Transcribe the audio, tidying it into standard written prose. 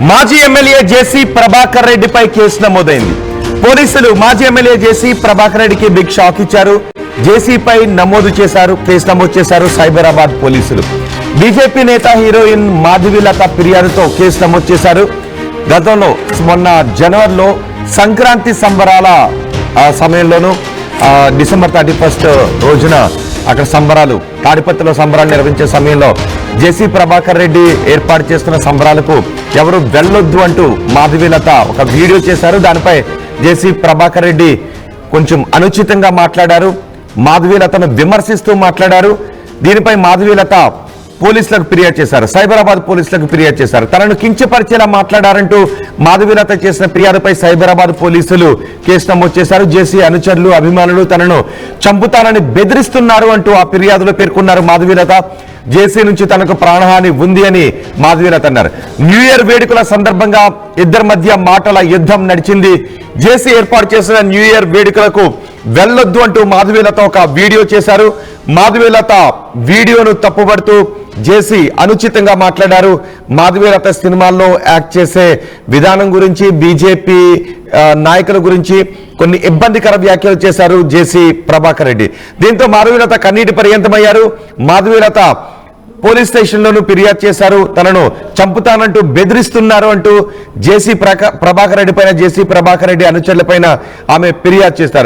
మాజీ ఎమ్మెల్యే జేసీ ప్రభాకర్ రెడ్డిపై కేసు నమోదైంది. పోలీసులు మాజీ ఎమ్మెల్యే జేసీ ప్రభాకర్ రెడ్డికి బిగ్ షాక్ ఇచ్చారు. జేసీపై కేసు నమోదు చేశారు సైబరాబాద్ పోలీసులు. బీజేపీ నేత హీరోయిన్ మాధవీలత ఫిర్యాదుతో కేసు నమోదు చేశారు. గతంలో మొన్న జనవరిలో సంక్రాంతి సంబరాల సమయంలోనూ డిసెంబర్ 31 రోజున అక్కడ సంబరాలు తాడిపత్రిలో సంబరాలు నిర్వహించే సమయంలో జేసీ ప్రభాకర్ రెడ్డి ఏర్పాటు చేస్తున్న సంబరాలకు ఎవరు వెళ్ళొద్దు అంటూ మాధవీలత ఒక వీడియో చేశారు. దానిపై జేసీ ప్రభాకర్ రెడ్డి కొంచెం అనుచితంగా మాట్లాడారు. మాధవీలతను విమర్శిస్తూ మాట్లాడారు. దీనిపై మాధవీలత పోలీసులకు ఫిర్యాదు చేశారు. సైబరాబాద్ పోలీసులకు ఫిర్యాదు చేశారు. తనను కించపరిచేలా మాట్లాడారంటూ మాధవీలత చేసిన ఫిర్యాదుపై సైబరాబాద్ పోలీసులు కేసు నమోదు చేశారు. జేసీ అనుచరులు అభిమానులు తనను చంపుతానని బెదిరిస్తున్నారు అంటూ ఆ ఫిర్యాదులో పేర్కొన్నారు మాధవీలత. జేసీ నుంచి తనకు ప్రాణహాని ఉంది అని మాధవీలత అన్నారు. న్యూ ఇయర్ వేడుకల సందర్భంగా ఇద్దరి మధ్య మాటల యుద్ధం నడిచింది. జేసీ ఏర్పాటు చేసిన న్యూ ఇయర్ వేడుకలకు వెళ్ళొద్దు అంటూ మాధవీలత ఒక వీడియో చేశారు. మాధవీలత వీడియోను తప్పుపడుతూ జేసీ అనుచితంగా మాట్లాడారు. మాధవీలత సినిమాల్లో యాక్ట్ చేసే విధానం గురించి, బీజేపీ నాయకుల గురించి కొన్ని ఇబ్బందికర వ్యాఖ్యలు చేశారు జేసీ ప్రభాకర్ రెడ్డి. దీంతో మాధవీలత కన్నీటి పర్యంతమయ్యారు. మాధవీలత పోలీస్ స్టేషన్లోనూ ఫిర్యాదు చేశారు. తనను చంపుతానంటూ బెదిరిస్తున్నారు అంటూ జేసీ ప్రభాకర్ రెడ్డి పైన, జేసీ ప్రభాకర్ రెడ్డి అనుచరుల పైన ఆమె ఫిర్యాదు చేస్తారు.